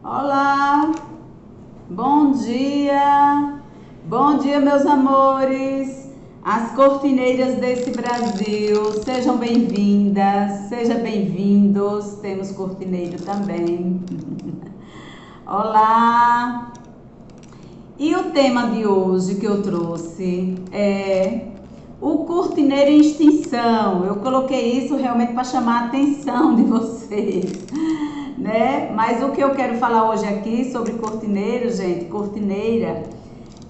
Olá, bom dia, meus amores, as cortineiras desse Brasil, sejam bem-vindas, sejam bem-vindos, temos cortineiro também. Olá, e o tema de hoje que eu trouxe é o cortineiro em extinção. Eu coloquei isso realmente para chamar a atenção de vocês, né? Mas o que eu quero falar hoje aqui sobre cortineiro, gente, cortineira,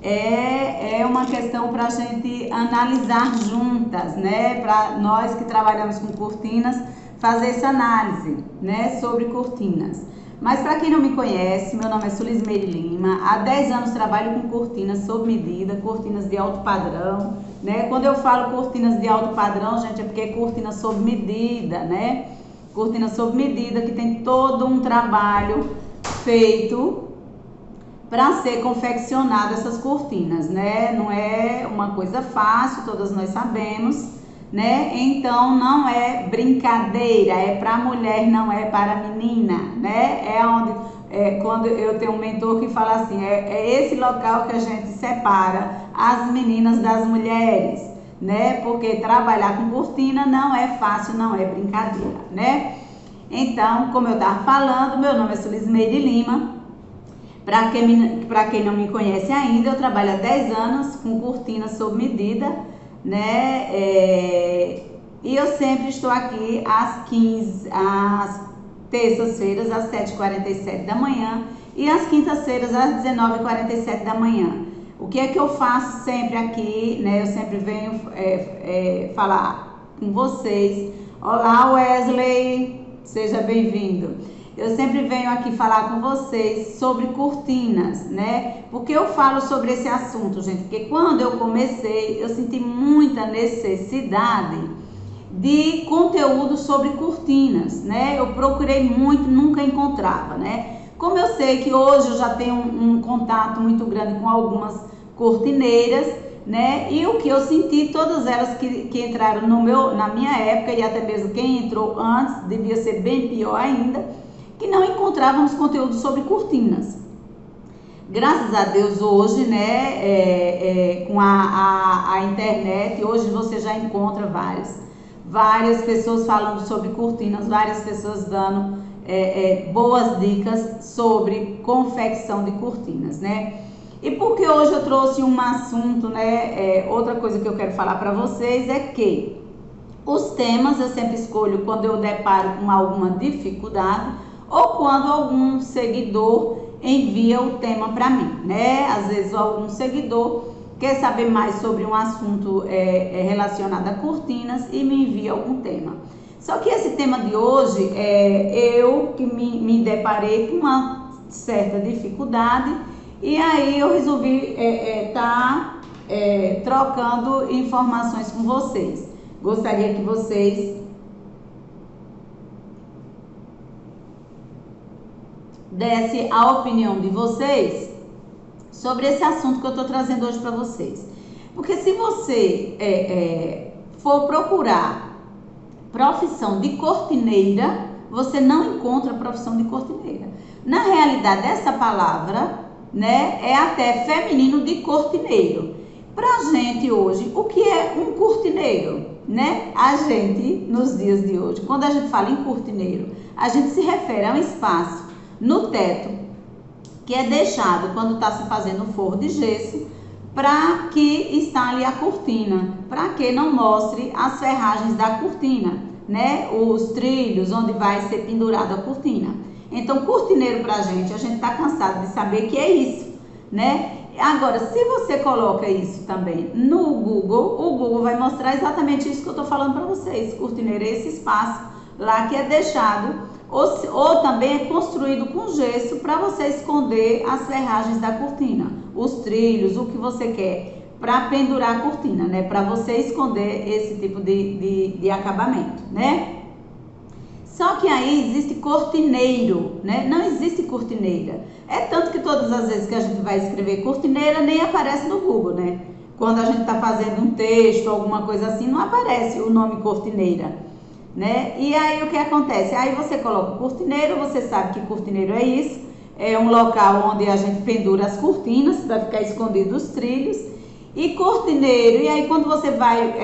é uma questão para a gente analisar juntas, né? Para nós que trabalhamos com cortinas, fazer essa análise, né? Sobre cortinas. Mas para quem não me conhece, meu nome é Sulismeire Lima. Há 10 anos trabalho com cortinas sob medida, cortinas de alto padrão, né? Quando eu falo cortinas de alto padrão, gente, é porque é cortina sob medida, né? Cortina sob medida, que tem todo um trabalho feito para ser confeccionado essas cortinas, né? Não é uma coisa fácil, todas nós sabemos, né? Então não é brincadeira, é para mulher, não é para menina, né? Quando eu tenho um mentor que fala assim, é esse local que a gente separa as meninas das mulheres, né? Porque trabalhar com cortina não é fácil, não é brincadeira, né? Então, como eu estava falando, meu nome é Sulismeire Lima. Para quem não me conhece ainda, eu trabalho há 10 anos com cortina sob medida, né? E eu sempre estou aqui às terças-feiras, às 7h47 da manhã e às quintas-feiras, às 19h47 da manhã. O que é que eu faço sempre aqui, né? Eu sempre venho falar com vocês. Olá, Wesley, seja bem-vindo. Eu sempre venho aqui falar com vocês sobre cortinas, né? Porque eu falo sobre esse assunto, gente? Porque quando eu comecei, eu senti muita necessidade de conteúdo sobre cortinas, né? Eu procurei muito, nunca encontrava, né? Como eu sei que hoje eu já tenho um contato muito grande com algumas cortineiras, né? E o que eu senti, todas elas que entraram na minha época, e até mesmo quem entrou antes, devia ser bem pior ainda, que não encontrávamos conteúdo sobre cortinas. Graças a Deus hoje, né, com a internet, hoje você já encontra várias pessoas falando sobre cortinas, várias pessoas dando boas dicas sobre confecção de cortinas, né? E porque hoje eu trouxe um assunto, né, outra coisa que eu quero falar para vocês é que os temas eu sempre escolho quando eu deparo com alguma dificuldade ou quando algum seguidor envia o tema para mim, né? Às vezes algum seguidor quer saber mais sobre um assunto relacionado a cortinas e me envia algum tema. Só que esse tema de hoje, eu que me deparei com uma certa dificuldade e aí eu resolvi estar trocando informações com vocês. Gostaria que vocês desse a opinião de vocês sobre esse assunto que eu estou trazendo hoje para vocês. Porque se você for procurar profissão de cortineira, você não encontra profissão de cortineira. Na realidade, essa palavra, né, é até feminino de cortineiro. Pra gente hoje, o que é um cortineiro, né? A gente, nos dias de hoje, quando a gente fala em cortineiro, a gente se refere a um espaço no teto que é deixado quando está se fazendo um forro de gesso para que está ali a cortina, para que não mostre as ferragens da cortina, né? Os trilhos onde vai ser pendurada a cortina. Então, cortineiro pra gente, a gente tá cansado de saber que é isso, né? Agora, se você coloca isso também no Google, o Google vai mostrar exatamente isso que eu tô falando para vocês. Cortineiro é esse espaço lá que é deixado ou também é construído com gesso para você esconder as ferragens da cortina, os trilhos, o que você quer para pendurar a cortina, né? Para você esconder esse tipo de acabamento, né? Só que aí existe cortineiro, né? Não existe cortineira. É tanto que todas as vezes que a gente vai escrever cortineira, nem aparece no Google, né? Quando a gente está fazendo um texto, alguma coisa assim, não aparece o nome cortineira, né? E aí o que acontece? Aí você coloca cortineiro, você sabe que cortineiro é isso, é um local onde a gente pendura as cortinas para ficar escondido dos trilhos. E cortineiro, e aí quando você vai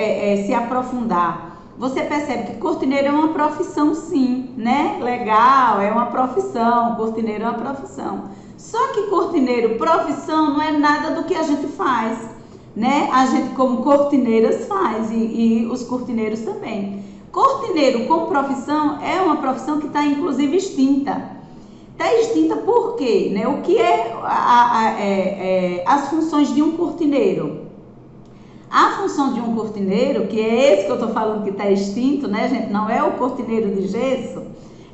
se aprofundar, você percebe que cortineiro é uma profissão sim, né? Legal, é uma profissão, cortineiro é uma profissão. Só que cortineiro, profissão, não é nada do que a gente faz, né? A gente como cortineiras faz e os cortineiros também. Cortineiro como profissão é uma profissão que está inclusive extinta. Está extinta por quê? Né? O que as funções de um cortineiro? A função de um cortineiro, que é esse que eu estou falando que está extinto, né, gente? Não é o cortineiro de gesso,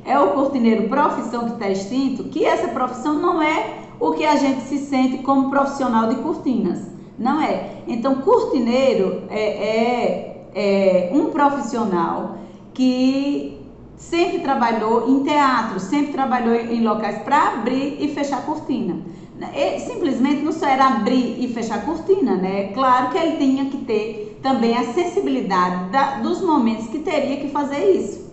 é o cortineiro profissão que está extinto, que essa profissão não é o que a gente se sente como profissional de cortinas. Não é. Então, cortineiro é um profissional que sempre trabalhou em teatro, sempre trabalhou em locais para abrir e fechar cortina. Simplesmente não só era abrir e fechar cortina, né? Claro que ele tinha que ter também a sensibilidade dos momentos que teria que fazer isso.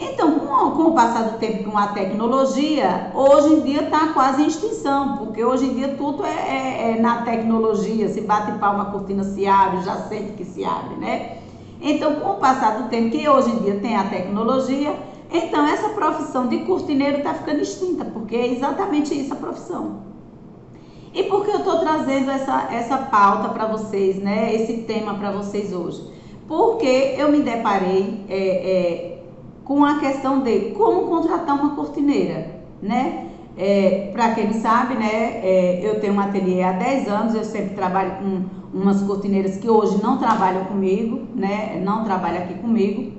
Então, com o passar do tempo, com a tecnologia, hoje em dia está quase em extinção, porque hoje em dia tudo é na tecnologia, se bate palma, a cortina se abre, já sente que se abre, né? Então, com o passar do tempo, que hoje em dia tem a tecnologia, então essa profissão de cortineiro está ficando extinta, porque é exatamente isso a profissão. E por que eu estou trazendo essa pauta para vocês, né? Esse tema para vocês hoje? Porque eu me deparei com a questão de como contratar uma cortineira, né? Para quem não sabe, né? Eu tenho um ateliê há 10 anos, eu sempre trabalho com umas cortineiras que hoje não trabalham comigo, né? Não trabalham aqui comigo.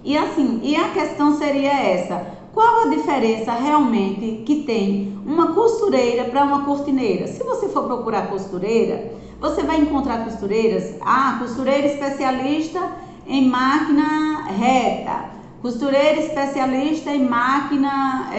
E assim, e a questão seria essa: qual a diferença realmente que tem uma costureira para uma cortineira? Se você for procurar costureira, você vai encontrar costureiras, costureira especialista em máquina reta, costureira especialista em máquina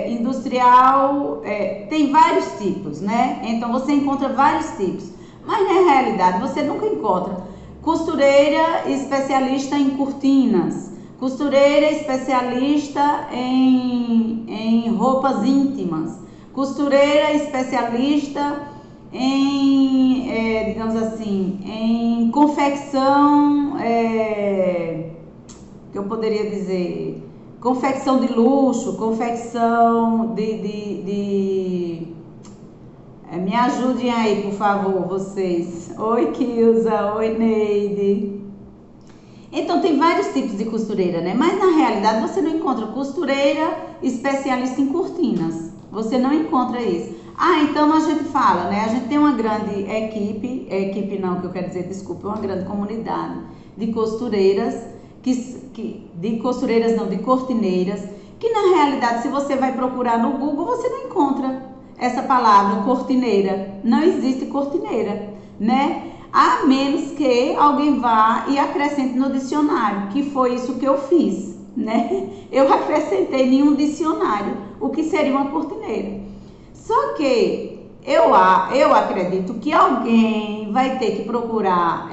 industrial, tem vários tipos, né? Então você encontra vários tipos, mas na realidade você nunca encontra costureira especialista em cortinas, costureira especialista em roupas íntimas, costureira especialista em, digamos assim, em confecção, que eu poderia dizer, confecção de luxo, confecção me ajudem aí, por favor, vocês. Oi, Kilza, oi, Neide. Então, tem vários tipos de costureira, né? Mas, na realidade, você não encontra costureira especialista em cortinas. Você não encontra isso. Então a gente fala, né? A gente tem uma grande equipe não, que eu quero dizer, desculpa, uma grande comunidade de costureiras, de cortineiras, que na realidade, se você vai procurar no Google, você não encontra essa palavra cortineira. Não existe cortineira, né? A menos que alguém vá e acrescente no dicionário, que foi isso que eu fiz, né? Eu acrescentei em um dicionário o que seria uma cortineira. Só que eu acredito que alguém vai ter que procurar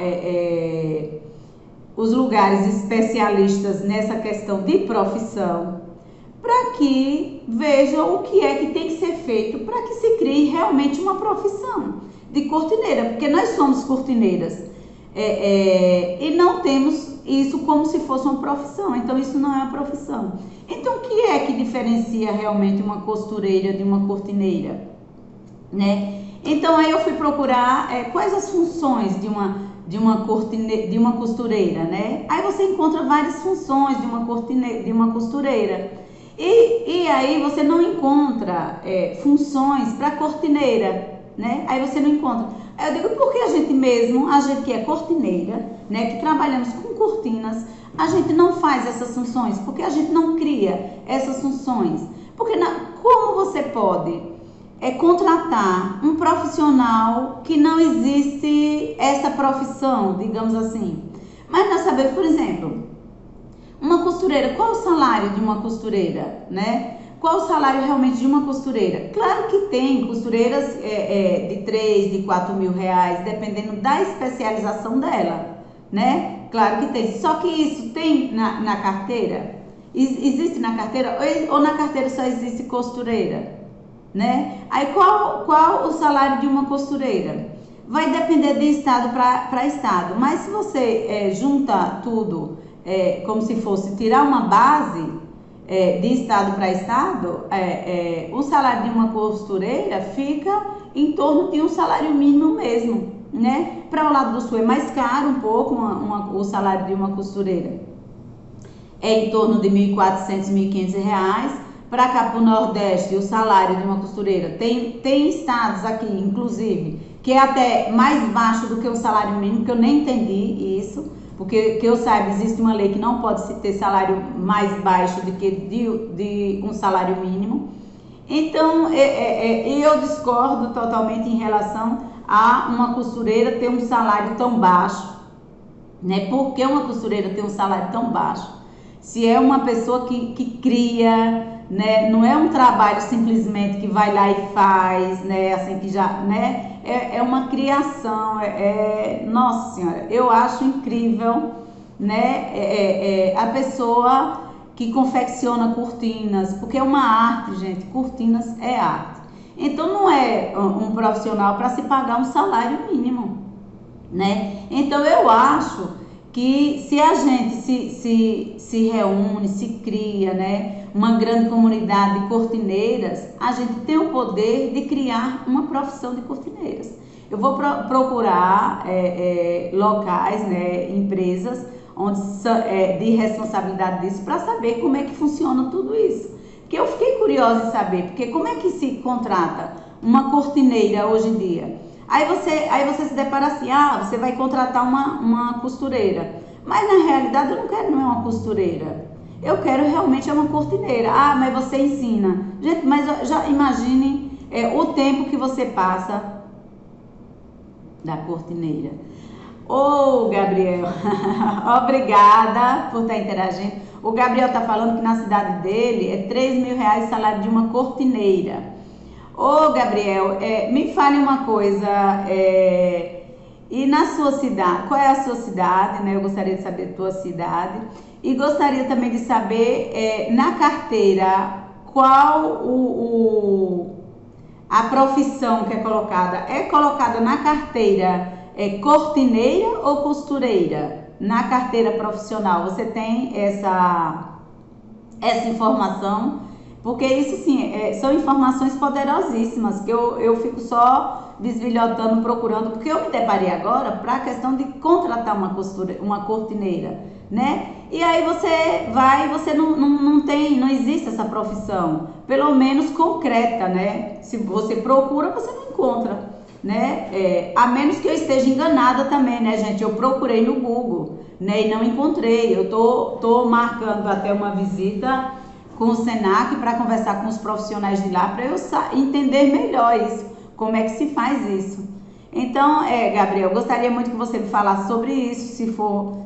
os lugares especialistas nessa questão de profissão, para que vejam o que é que tem que ser feito para que se crie realmente uma profissão de cortineira, porque nós somos cortineiras e não temos isso como se fosse uma profissão, então isso não é uma profissão. Então o que é que diferencia realmente uma costureira de uma cortineira, né? Então aí eu fui procurar quais as funções de uma costureira, né? Aí você encontra várias funções de uma costureira. E aí você não encontra funções para cortineira, né? Aí você não encontra. Aí eu digo, por que a gente que é cortineira, né, que trabalhamos com cortinas, a gente não faz essas funções? Porque a gente não cria essas funções? Porque como você pode contratar um profissional que não existe essa profissão, digamos assim? Mas nós sabemos, por exemplo, uma costureira, qual o salário de uma costureira, né? Qual o salário realmente de uma costureira? Claro que tem costureiras de 3, de 4 mil reais, dependendo da especialização dela, né? Claro que tem. Só que isso tem na carteira? Existe na carteira? Ou na carteira só existe costureira? né? Aí qual o salário de uma costureira? Vai depender de estado para estado, mas se você junta tudo como se fosse tirar uma base de estado para estado, o salário de uma costureira fica em torno de um salário mínimo mesmo, né? Para o lado do sul é mais caro um pouco o salário de uma costureira. É em torno de R$ 1.400, R$ 1.500. Para cá, para o Nordeste, o salário de uma costureira tem estados aqui, inclusive, que é até mais baixo do que o salário mínimo, que eu nem entendi isso, porque que eu saiba, existe uma lei que não pode se ter salário mais baixo do que de um salário mínimo. Então, eu discordo totalmente em relação a uma costureira ter um salário tão baixo, né? Por que uma costureira tem um salário tão baixo? Se é uma pessoa que cria, né? Não é um trabalho simplesmente que vai lá e faz, né? Assim que já, né? É uma criação, nossa senhora, eu acho incrível, né? A pessoa que confecciona cortinas, porque é uma arte, gente, cortinas é arte. Então não é um profissional para se pagar um salário mínimo, né? Então eu acho que se a gente se reúne, se cria, né, uma grande comunidade de cortineiras, a gente tem o poder de criar uma profissão de cortineiras. Eu vou procurar locais, né, empresas onde de responsabilidade disso para saber como é que funciona tudo isso. Porque eu fiquei curiosa em saber, porque como é que se contrata uma cortineira hoje em dia? Aí você se depara assim, você vai contratar uma costureira. Mas na realidade eu não quero uma costureira. Eu quero realmente uma cortineira. Mas você ensina. Gente, mas já imagine o tempo que você passa da cortineira. Ô, Gabriel, obrigada por estar interagindo. O Gabriel está falando que na cidade dele é R$ 3.000 salário de uma cortineira. Ô, Gabriel, me fale uma coisa, e na sua cidade, qual é a sua cidade, né? Eu gostaria de saber a tua cidade e gostaria também de saber, na carteira, qual a profissão que é colocada. É colocada na carteira cortineira ou costureira? Na carteira profissional, você tem essa informação? Porque isso sim, são informações poderosíssimas que eu fico só desvilhotando, procurando, porque eu me deparei agora para a questão de contratar uma cortineira, né? E aí você não existe essa profissão, pelo menos concreta, né? Se você procura, você não encontra, né? A menos que eu esteja enganada também, né, gente? Eu procurei no Google, né, e não encontrei. Eu tô marcando até uma visita com o Senac para conversar com os profissionais de lá para eu entender melhor isso, como é que se faz isso. Então, Gabriel, gostaria muito que você me falasse sobre isso,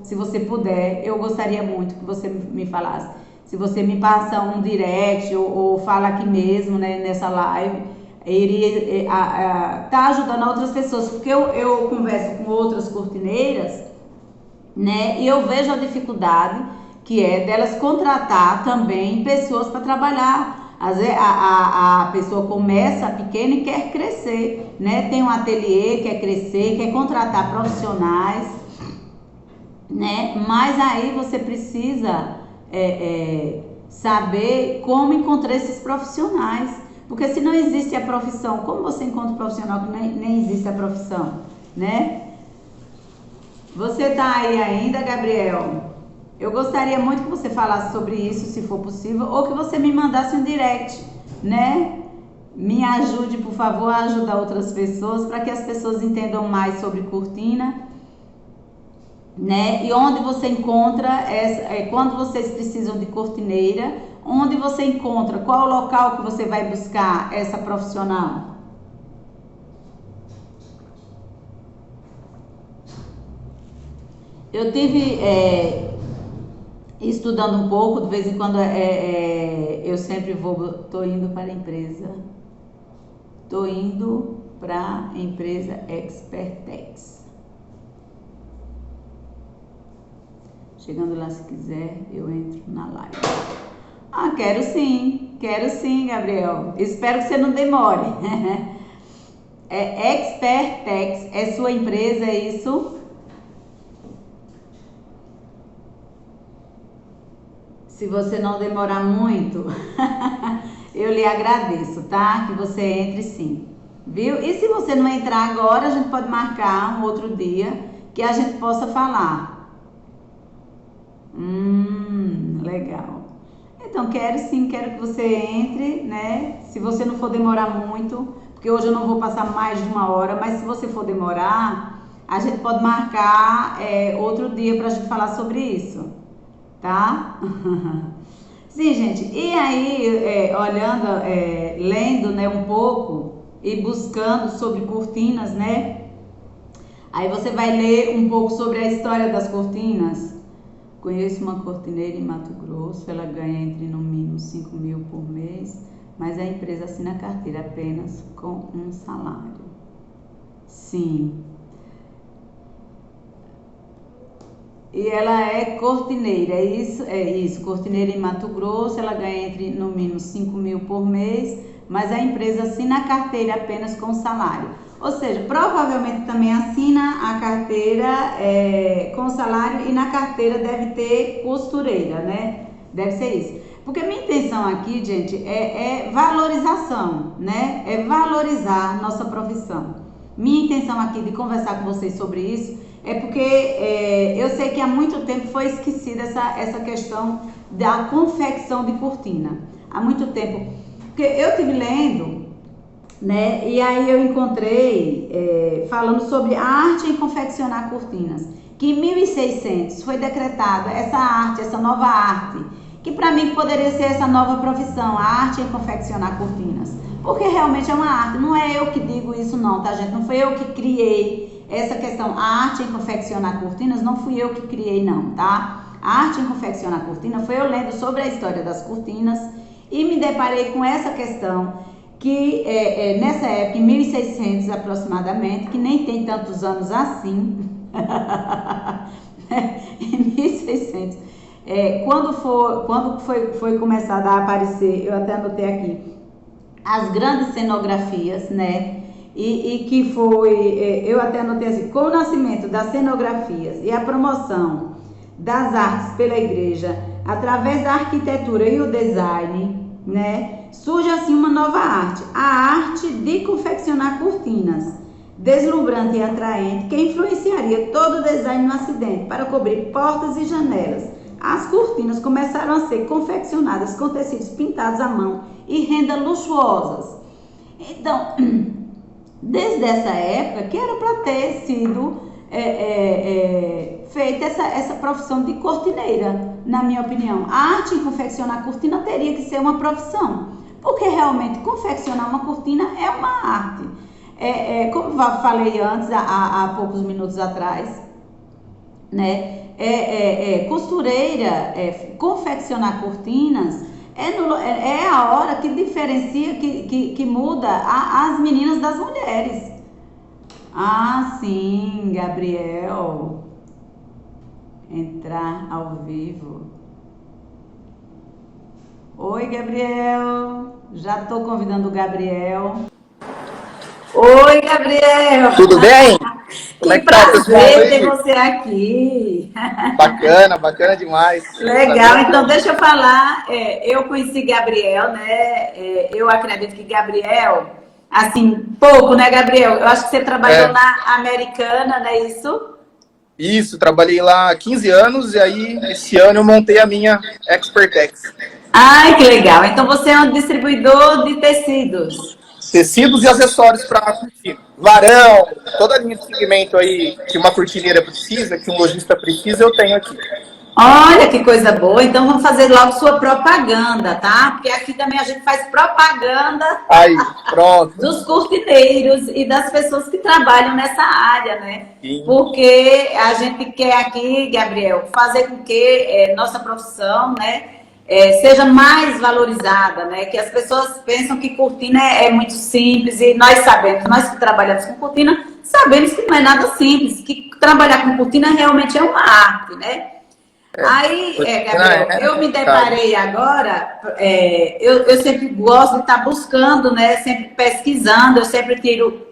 se você puder, eu gostaria muito que você me falasse. Se você me passa um direct ou fala aqui mesmo, né, nessa live, iria tá ajudando outras pessoas, porque eu converso com outras cortineiras, né, e eu vejo a dificuldade que é delas contratar também pessoas para trabalhar. Às vezes a pessoa começa pequena e quer crescer, né? Tem um ateliê, quer crescer, quer contratar profissionais, né? Mas aí você precisa saber como encontrar esses profissionais. Porque se não existe a profissão, como você encontra um profissional que nem existe a profissão, né? Você tá aí ainda, Gabriel? Eu gostaria muito que você falasse sobre isso, se for possível, ou que você me mandasse um direct, né? Me ajude, por favor, a ajudar outras pessoas, para que as pessoas entendam mais sobre cortina, né? E onde você encontra, quando vocês precisam de cortineira, onde você encontra, qual o local que você vai buscar essa profissional? Eu tive estudando um pouco, de vez em quando eu sempre tô indo para a empresa. Tô indo para a empresa Expertex. Chegando lá, se quiser, eu entro na live. Quero sim. quero sim, Gabriel. Espero que você não demore. É Expertex, é sua empresa, é isso? Se você não demorar muito, eu lhe agradeço, tá? Que você entre sim, viu? E se você não entrar agora, a gente pode marcar um outro dia que a gente possa falar. Legal. Então, quero sim, quero que você entre, né? Se você não for demorar muito, porque hoje eu não vou passar mais de 1 hora, mas se você for demorar, a gente pode marcar outro dia para a gente falar sobre isso, tá? Sim, gente. E aí, olhando, lendo, né, um pouco e buscando sobre cortinas, né? Aí você vai ler um pouco sobre a história das cortinas. Conheço uma cortineira em Mato Grosso, ela ganha entre no mínimo 5 mil por mês, mas a empresa assina a carteira apenas com um salário. Sim. E ela é cortineira, é isso, cortineira em Mato Grosso, ela ganha entre no mínimo 5 mil por mês, mas a empresa assina a carteira apenas com salário. Ou seja, provavelmente também assina a carteira com salário e na carteira deve ter costureira, né? Deve ser isso. Porque minha intenção aqui, gente, é valorização, né? É valorizar nossa profissão. Minha intenção aqui de conversar com vocês sobre isso é porque eu sei que há muito tempo foi esquecida essa questão da confecção de cortina. Há muito tempo. Porque eu estive lendo, né? E aí eu encontrei falando sobre a arte em confeccionar cortinas, que em 1600 foi decretada essa arte, essa nova arte, que para mim poderia ser essa nova profissão, a arte em confeccionar cortinas, porque realmente é uma arte. Não é eu que digo isso não, tá, gente? Não foi eu que criei essa questão. A arte em confeccionar cortinas não fui eu que criei não, tá? A arte em confeccionar cortina foi eu lendo sobre a história das cortinas e me deparei com essa questão que nessa época, em 1600 aproximadamente, que nem tem tantos anos assim, em 1600, quando foi começada a aparecer, eu até anotei aqui, as grandes cenografias, né? E que foi, eu até anotei assim, com o nascimento das cenografias e a promoção das artes pela igreja, através da arquitetura e o design, né? Surge assim uma nova arte, a arte de confeccionar cortinas, deslumbrante e atraente, que influenciaria todo o design no Ocidente para cobrir portas e janelas. As cortinas começaram a ser confeccionadas com tecidos pintados à mão e rendas luxuosas. Então, desde essa época que era para ter sido feita essa profissão de cortineira, na minha opinião. A arte em confeccionar cortina teria que ser uma profissão, porque realmente confeccionar uma cortina é uma arte. Como eu falei antes, há poucos minutos atrás, né? Costureira, confeccionar cortinas é a hora que diferencia, que muda as meninas das mulheres. Ah, sim, Gabriel. Entrar ao vivo. Oi, Gabriel. Já estou convidando o Gabriel. Oi, Gabriel. Tudo bem? Como é que tá, pessoal? Prazer ter você aqui. Bacana, bacana demais. Legal, então deixa eu falar. Eu conheci Gabriel, né? Eu acredito que Gabriel, assim, pouco, né, Gabriel? Eu acho que você trabalhou na Americana, não é isso? Isso, trabalhei lá há 15 anos e aí esse ano eu montei a minha Expertex. Ai, que legal. Então você é um distribuidor de tecidos. Tecidos e acessórios para cortina. Varão, toda a linha de segmento aí que uma cortineira precisa, que um lojista precisa, eu tenho aqui. Olha que coisa boa. Então vamos fazer logo sua propaganda, tá? Porque aqui também a gente faz propaganda Aí, pronto. dos cortineiros e das pessoas que trabalham nessa área, né? Sim. Porque a gente quer aqui, Gabriel, fazer com que nossa profissão, né, seja mais valorizada, né? Que as pessoas pensam que cortina é muito simples e nós sabemos, nós que trabalhamos com cortina, sabemos que não é nada simples, que trabalhar com cortina realmente é uma arte, né? Aí, Gabriel, eu me deparei agora, eu sempre gosto de estar buscando, né? Sempre pesquisando, eu sempre tiro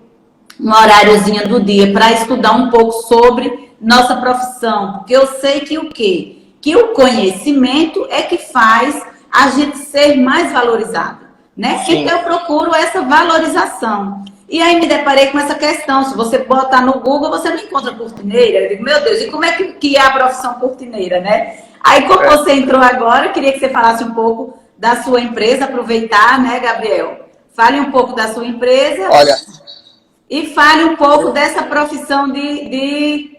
um horáriozinho do dia para estudar um pouco sobre nossa profissão, porque eu sei que o quê? Que o conhecimento é que faz a gente ser mais valorizado, né? Sim. Então eu procuro essa valorização. E aí me deparei com essa questão, se você botar no Google, você não encontra cortineira. Eu digo, meu Deus, e como é que é a profissão cortineira, né? Aí como você entrou agora, eu queria que você falasse um pouco da sua empresa, aproveitar, né, Gabriel? Fale um pouco da sua empresa. Olha, e fale um pouco dessa profissão de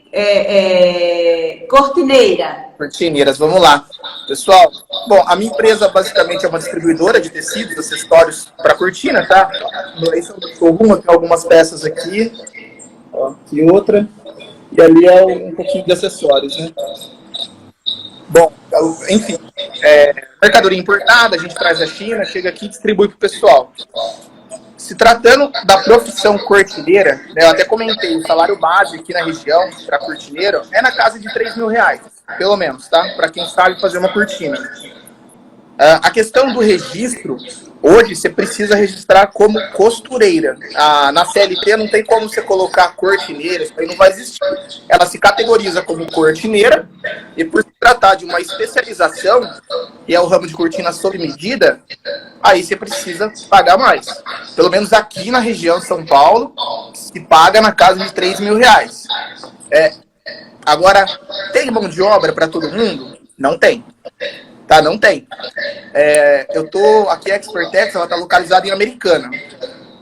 cortineira. Cortineiras, vamos lá. Pessoal, bom, a minha empresa basicamente é uma distribuidora de tecidos, acessórios para cortina, tá? Esse é o showroom, eu tenho algumas peças aqui, ó, aqui outra, e ali é um pouquinho de acessórios, né? Bom, enfim, mercadoria importada, a gente traz da China, chega aqui e distribui para o pessoal. Se tratando da profissão cortineira, né, eu até comentei, o salário base aqui na região, para cortineiro, é na casa de R$3.000, pelo menos, tá? Para quem sabe fazer uma cortina. A questão do registro, hoje você precisa registrar como costureira. Na CLT não tem como você colocar cortineira, isso aí não vai existir. Ela se categoriza como cortineira e por se tratar de uma especialização, que é o ramo de cortina sob medida, aí você precisa pagar mais. Pelo menos aqui na região de São Paulo, se paga na casa de R$3.000. Agora, tem mão de obra para todo mundo? Não tem. Tá, não tem. Eu tô aqui, a Expertex, ela tá localizada em Americana.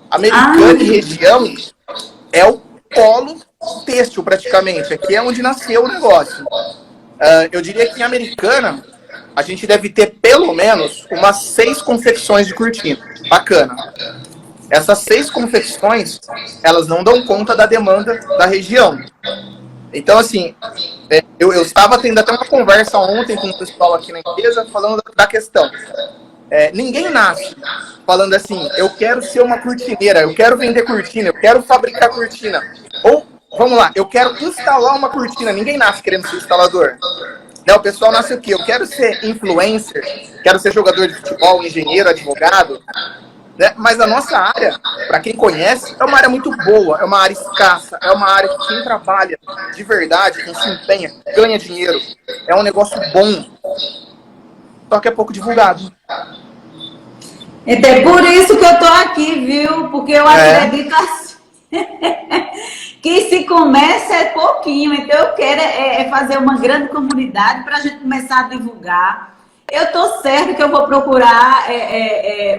Americana e região é o polo têxtil, praticamente. Aqui é onde nasceu o negócio. Eu diria que em Americana, a gente deve ter pelo menos umas 6 confecções de cortina. Bacana. Essas 6 confecções, elas não dão conta da demanda da região. Então, assim, eu estava tendo até uma conversa ontem com o pessoal aqui na empresa falando da questão. Ninguém nasce falando assim, eu quero ser uma cortineira, eu quero vender cortina, eu quero fabricar cortina. Ou, vamos lá, eu quero instalar uma cortina. Ninguém nasce querendo ser instalador. O pessoal nasce o quê? Eu quero ser influencer, quero ser jogador de futebol, engenheiro, advogado. Né? Mas a nossa área, para quem conhece, é uma área muito boa, é uma área escassa, é uma área que quem trabalha de verdade, quem se empenha, ganha dinheiro. É um negócio bom, só que é pouco divulgado. Então é por isso que eu tô aqui, viu? Porque eu acredito assim, que se começa é pouquinho. Então eu quero fazer uma grande comunidade para a gente começar a divulgar. Eu tô certo que eu vou procurar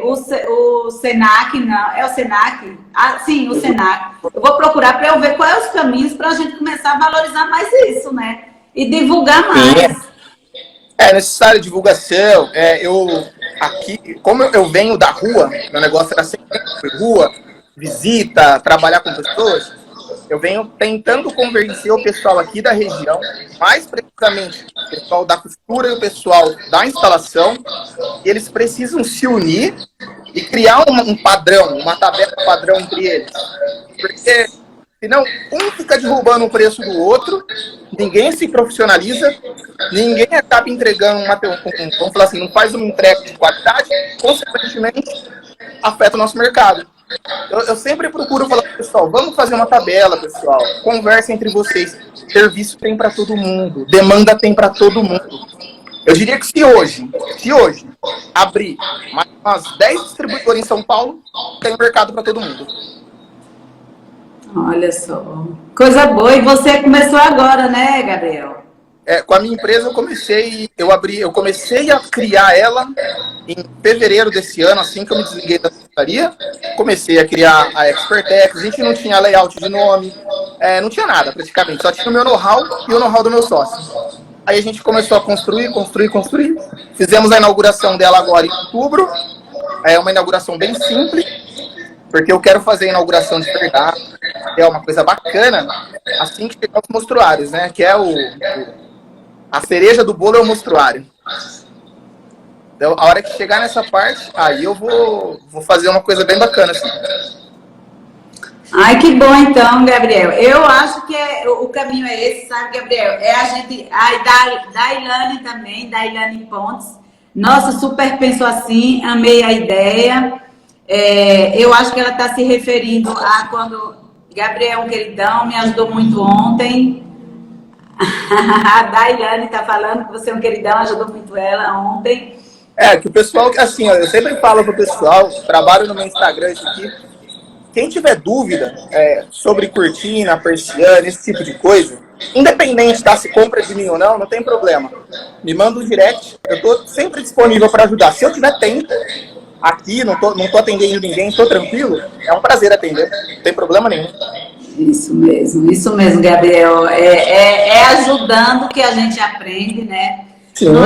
o Senac, não, é o Senac? Sim, o Senac. Eu vou procurar para eu ver quais são os caminhos para a gente começar a valorizar mais isso, né? E divulgar mais. É necessário divulgação. Aqui, como eu venho da rua, meu negócio era sempre rua, visita, trabalhar com pessoas, eu venho tentando convencer o pessoal aqui da região, mais precisamente o pessoal da costura e o pessoal da instalação, eles precisam se unir e criar um padrão, uma tabela padrão entre eles. Porque senão um fica derrubando o preço do outro, ninguém se profissionaliza, ninguém acaba entregando vamos falar assim, não faz uma entrega de qualidade, consequentemente afeta o nosso mercado. Eu sempre procuro falar pro pessoal, vamos fazer uma tabela, pessoal, conversa entre vocês, serviço tem para todo mundo, demanda tem para todo mundo. Eu diria que se hoje abrir mais umas 10 distribuidores em São Paulo, tem mercado para todo mundo. Olha só, coisa boa. E você começou agora, né, Gabriel? Com a minha empresa eu comecei a criar ela em fevereiro desse ano, assim que eu me desliguei da secretaria. Comecei a criar a Expertex, a gente não tinha layout de nome, não tinha nada praticamente, só tinha o meu know-how e o know-how do meu sócio. Aí a gente começou a construir. Fizemos a inauguração dela agora em outubro, é uma inauguração bem simples, porque eu quero fazer a inauguração de verdade, é uma coisa bacana, assim que chegar os mostruários, né, que é a cereja do bolo é o mostruário. Então, a hora que chegar nessa parte, aí eu vou fazer uma coisa bem bacana. Assim. Ai, que bom então, Gabriel. Eu acho que o caminho é esse, sabe, Gabriel? É a gente, Dailane também, Dailane Pontes. Nossa, super pensou assim, amei a ideia. Eu acho que ela está se referindo a quando Gabriel, um queridão, me ajudou muito ontem. A Dailane está falando que você é um queridão, ajudou muito ela ontem. Que o pessoal, assim, ó, eu sempre falo pro pessoal, trabalho no meu Instagram isso aqui, quem tiver dúvida sobre cortina, persiana, esse tipo de coisa, independente se compra de mim ou não, não tem problema. Me manda um direct, eu tô sempre disponível para ajudar. Se eu tiver tempo aqui, não tô atendendo ninguém, tô tranquilo, é um prazer atender, não tem problema nenhum. Isso mesmo, Gabriel. É ajudando que a gente aprende, né? Sim. Não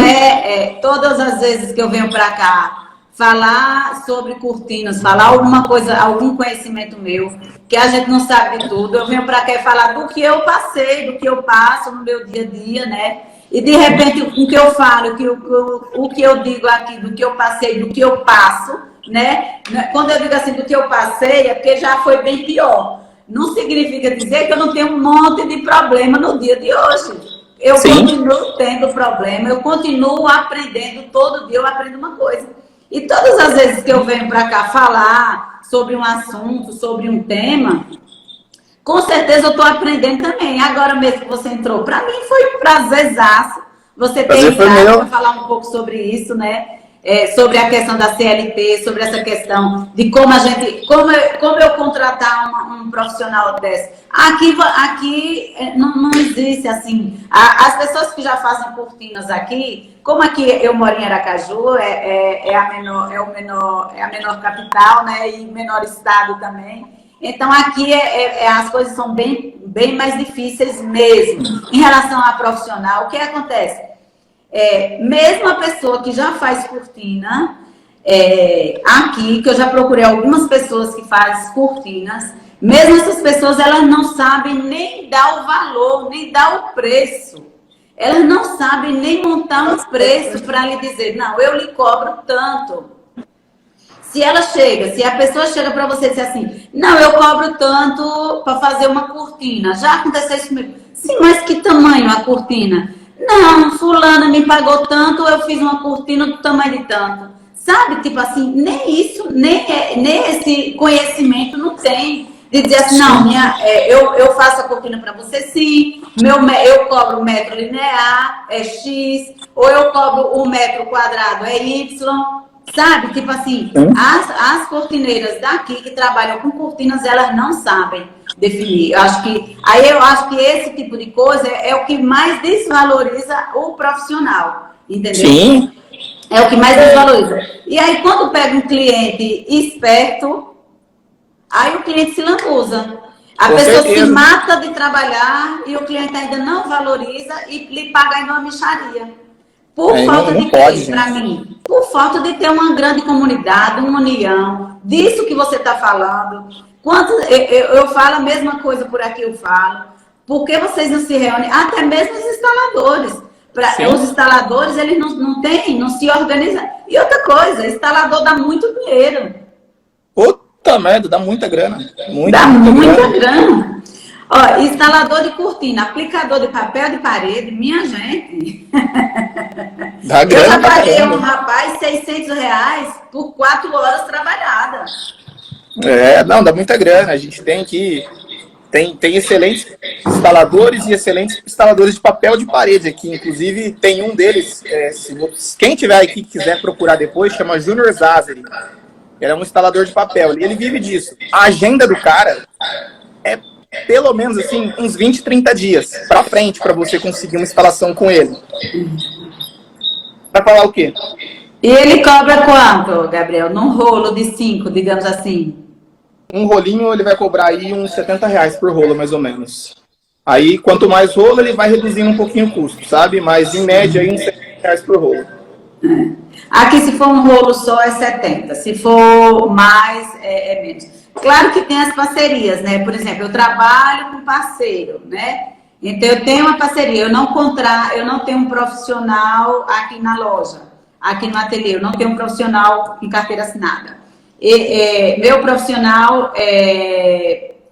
todas as vezes que eu venho para cá falar sobre cortinas, falar alguma coisa, algum conhecimento meu, que a gente não sabe de tudo, eu venho para cá e falar do que eu passei, do que eu passo no meu dia a dia, né? E de repente o que eu falo, o que eu digo aqui, do que eu passei, do que eu passo, né? Quando eu digo assim, do que eu passei, é porque já foi bem pior. Não significa dizer que eu não tenho um monte de problema no dia de hoje. Eu continuo tendo problema, eu continuo aprendendo, todo dia eu aprendo uma coisa. E todas as vezes que eu venho para cá falar sobre um assunto, sobre um tema, com certeza eu estou aprendendo também. Agora mesmo que você entrou, para mim foi um prazerzaço você ter entrado para falar um pouco sobre isso, né? Sobre a questão da CLT, sobre essa questão de como eu contratar um profissional desse. Aqui não existe assim. As pessoas que já fazem cortinas aqui, como aqui eu moro em Aracaju, é a menor capital, né? E menor estado também. Então aqui as coisas são bem mais difíceis mesmo. Em relação a profissional, o que acontece? Mesmo a pessoa que já faz cortina, aqui, que eu já procurei algumas pessoas que fazem cortinas, mesmo essas pessoas, elas não sabem nem dar o valor, nem dar o preço. Elas não sabem nem montar um preço para lhe dizer, não, eu lhe cobro tanto. Se a pessoa chega para você e diz assim, não, eu cobro tanto para fazer uma cortina. Já aconteceu isso comigo? Sim, mas que tamanho a cortina? Não, fulana me pagou tanto, eu fiz uma cortina do tamanho de tanto. Sabe, tipo assim, nem isso, nem esse conhecimento não tem. De dizer assim, não, eu faço a cortina para você sim, eu cobro 1 metro linear, é X, ou eu cobro 1 metro quadrado, é Y. Sabe, tipo assim, as cortineiras daqui que trabalham com cortinas, elas não sabem definir. Eu acho que esse tipo de coisa é o que mais desvaloriza o profissional, entendeu? Sim. É o que mais desvaloriza. E aí, quando pega um cliente esperto, aí o cliente se lambuza. A pessoa se mata de trabalhar e o cliente ainda não valoriza e lhe paga ainda uma mixaria. Por falta de quê, para mim? Por falta de ter uma grande comunidade, uma união, disso que você está falando. Eu falo a mesma coisa por aqui, eu falo. Por que vocês não se reúnem? Até mesmo os instaladores. Os instaladores, eles não se organizam. E outra coisa, instalador dá muito dinheiro. Puta merda, dá muita grana. Dá muita grana. Ó, instalador de cortina, aplicador de papel de parede, minha gente. Eu já paguei um rapaz R$600 por 4 horas trabalhadas. Não, dá muita grana. A gente tem excelentes instaladores e excelentes instaladores de papel de parede aqui. Inclusive, tem um deles, quem tiver aqui que quiser procurar depois, chama Júnior Zazeri. Ele é um instalador de papel e ele vive disso. A agenda do cara é pelo menos assim, uns 20, 30 dias pra frente para você conseguir uma instalação com ele. Vai falar o quê? E ele cobra quanto, Gabriel? Num rolo de 5, digamos assim? Um rolinho ele vai cobrar aí uns R$70 por rolo, mais ou menos. Aí, quanto mais rolo, ele vai reduzindo um pouquinho o custo, sabe? Mas, em média, aí uns R$70 por rolo. Aqui, se for um rolo só, é 70. Se for mais, é menos. Claro que tem as parcerias, né? Por exemplo, eu trabalho com parceiro, né? Então, eu tenho uma parceria. Eu não tenho um profissional aqui na loja, aqui no ateliê. Eu não tenho um profissional em carteira assinada. Meu profissional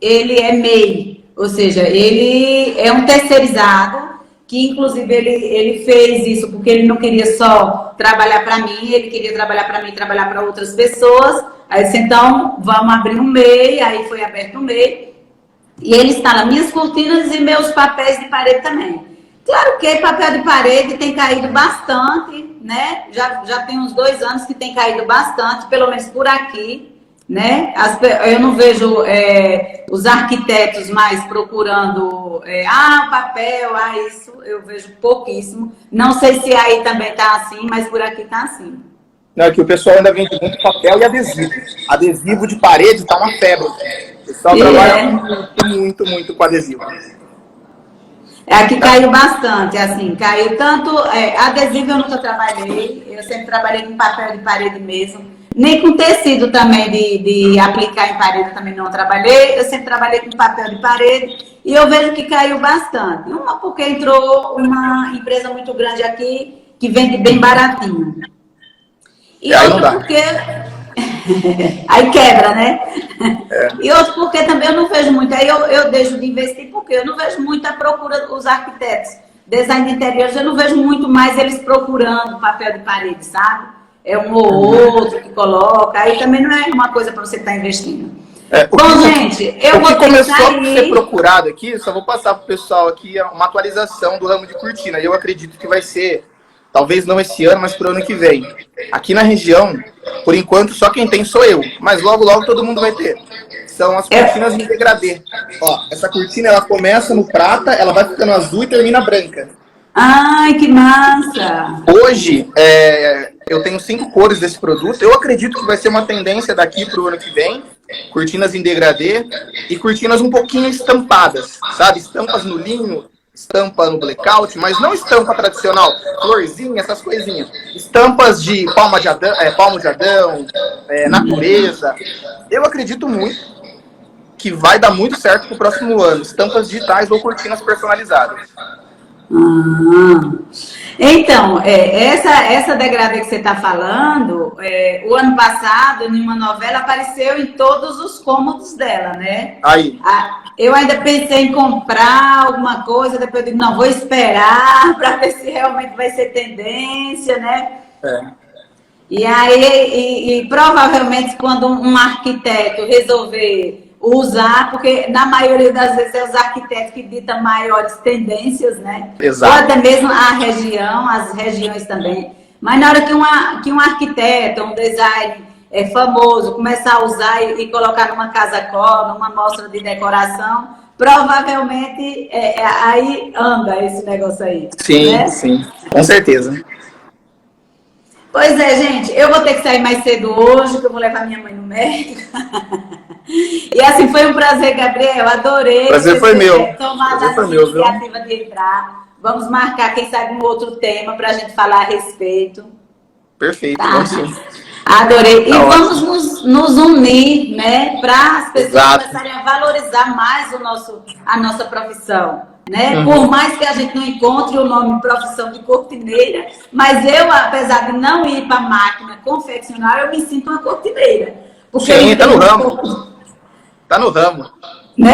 ele é MEI, ou seja, ele é um terceirizado, que inclusive ele fez isso porque ele não queria só trabalhar para mim, ele queria trabalhar para mim e trabalhar para outras pessoas. Aí disse, então, vamos abrir um MEI, aí foi aberto um MEI, e ele instala minhas cortinas e meus papéis de parede também. Claro que papel de parede tem caído bastante, né? Já tem uns 2 anos que tem caído bastante, pelo menos por aqui. Né? Eu não vejo os arquitetos mais procurando papel, isso eu vejo pouquíssimo. Não sei se aí também está assim, mas por aqui está assim. Não, é que o pessoal ainda vende muito papel e adesivo. Adesivo de parede está uma febre. O pessoal trabalha muito com adesivo. Aqui caiu bastante, assim, caiu tanto. Adesivo eu nunca trabalhei, eu sempre trabalhei com papel de parede mesmo. Nem com tecido também de aplicar em parede também não trabalhei. Eu sempre trabalhei com papel de parede e eu vejo que caiu bastante. Uma porque entrou uma empresa muito grande aqui que vende bem baratinho. E outra porque... aí quebra, né? E outro porque também eu não vejo muito. Aí eu deixo de investir porque eu não vejo muita procura dos arquitetos. Design de interiores, eu não vejo muito mais eles procurando papel de parede, sabe? É um ou outro que coloca, aí também não é uma coisa para você estar investindo. Bom, gente, eu vou começou a ser procurado aqui, só vou passar para o pessoal aqui uma atualização do ramo de cortina. Eu acredito que vai ser, talvez não esse ano, mas para o ano que vem. Aqui na região, por enquanto, só quem tem sou eu, mas logo todo mundo vai ter. São as cortinas em degradê. Ó, essa cortina, ela começa no prata, ela vai ficando azul e termina branca. Ai, que massa! Hoje, eu tenho 5 cores desse produto. Eu acredito que vai ser uma tendência daqui para o ano que vem. Cortinas em degradê e cortinas um pouquinho estampadas, sabe? Estampas no linho, estampa no blackout, mas não estampa tradicional, florzinha, essas coisinhas. Estampas de palmo de Adão, natureza. Eu acredito muito que vai dar muito certo para o próximo ano. Estampas digitais ou cortinas personalizadas. Então, essa degradê que você está falando, o ano passado, em uma novela, apareceu em todos os cômodos dela, né? Aí. Eu ainda pensei em comprar alguma coisa, depois eu digo, não, vou esperar para ver se realmente vai ser tendência, né? E aí, provavelmente, quando um arquiteto resolver usar, porque na maioria das vezes é os arquitetos que ditam maiores tendências, né? Exato. Ou até mesmo a região, as regiões também. Mas na hora que um arquiteto, um design famoso, começar a usar e colocar numa casa-cor, numa mostra de decoração, provavelmente aí anda esse negócio aí. Sim, né? Sim, com certeza. Pois é, gente, eu vou ter que sair mais cedo hoje, que eu vou levar minha mãe no médico. E assim, foi um prazer, Gabriel, adorei. Prazer foi meu. Tomar a iniciativa de entrar. Vamos marcar, quem sabe, um outro tema para a gente falar a respeito. Perfeito, tá? vamos sim. Adorei. E vamos nos unir, né, para as pessoas começarem a valorizar mais a nossa profissão. Né? Por mais que a gente não encontre o nome profissão de cortineira, mas eu, apesar de não ir para a máquina confeccionar, eu me sinto uma cortineira. Porque sim, tá no ramo. Tá no ramo. Né?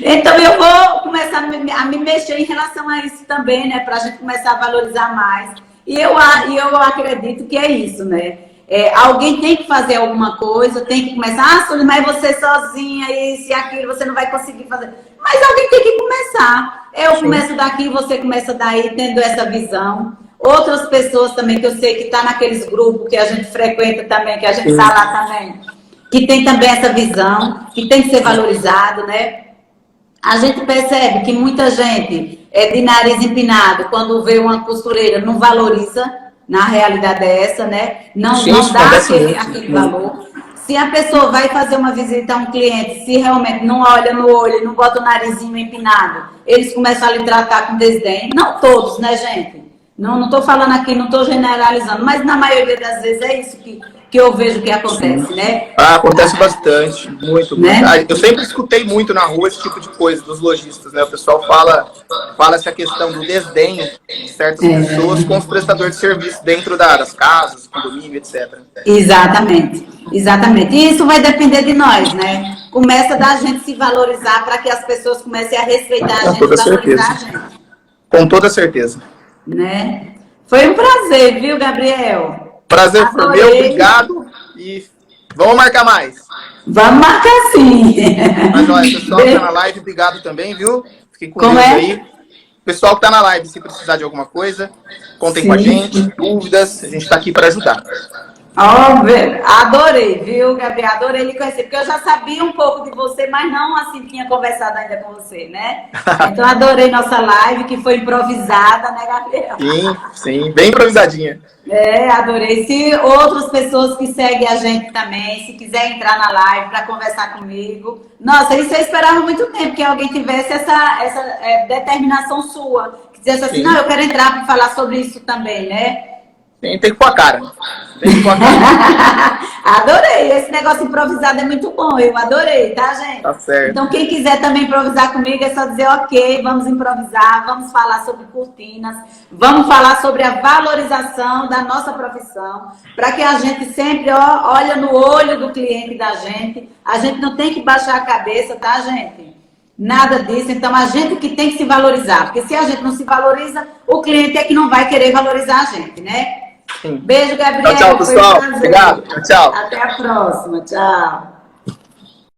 Então eu vou começar a me mexer em relação a isso também, né? Para a gente começar a valorizar mais. E eu acredito que é isso, né? Alguém tem que fazer alguma coisa, tem que começar. Sueli, mas você sozinha, isso e aquilo, você não vai conseguir fazer. Mas alguém tem que começar. Eu começo daqui, você começa daí, tendo essa visão. Outras pessoas também que eu sei que está naqueles grupos que a gente frequenta também, que a gente está lá também, que tem também essa visão, que tem que ser valorizado, né? A gente percebe que muita gente de nariz empinado, quando vê uma costureira, não valoriza, na realidade é essa, né? Não dá aquele valor. Se a pessoa vai fazer uma visita a um cliente, se realmente não olha no olho, não bota o narizinho empinado, eles começam a lhe tratar com desdém. Não todos, né, gente? Não estou falando aqui, não estou generalizando, mas na maioria das vezes é isso que eu vejo que acontece, né? Acontece bastante, muito. Né? Eu sempre escutei muito na rua esse tipo de coisa dos lojistas, né? O pessoal fala essa questão do desdém de certas pessoas com os prestadores de serviço dentro das casas, condomínio, etc. Exatamente. E isso vai depender de nós, né? começa da gente se valorizar para que as pessoas comecem a respeitar a gente e valorizar a gente. Com toda certeza. Né? Foi um prazer, viu, Gabriel? Prazer foi meu, obrigado. E vamos marcar mais. Vamos marcar sim. Mas olha, pessoal que tá na live, obrigado também, viu? Fiquem com Deus aí. Pessoal que tá na live, se precisar de alguma coisa, contem com a gente, dúvidas, a gente tá aqui para ajudar. Adorei, viu, Gabriel? Adorei lhe conhecer, porque eu já sabia um pouco de você, mas não assim tinha conversado ainda com você, né? Então adorei nossa live, que foi improvisada, né, Gabriel? Sim, bem improvisadinha. Adorei. Se outras pessoas que seguem a gente também, se quiser entrar na live para conversar comigo. Nossa, isso eu esperava muito tempo, que alguém tivesse essa determinação sua, que dissesse assim, não, eu quero entrar para falar sobre isso também, né? Tem que pôr a cara. Adorei. Esse negócio improvisado é muito bom. Eu adorei, tá, gente? Tá certo. Então, quem quiser também improvisar comigo, é só dizer, ok, vamos improvisar, vamos falar sobre cortinas, vamos falar sobre a valorização da nossa profissão, para que a gente sempre olhe no olho do cliente da gente. A gente não tem que baixar a cabeça, tá, gente? Nada disso. Então, a gente que tem que se valorizar. Porque se a gente não se valoriza, o cliente é que não vai querer valorizar a gente, né? Sim. Beijo, Gabriel. Tchau, pessoal. Obrigado. Tchau. Até a próxima. Tchau.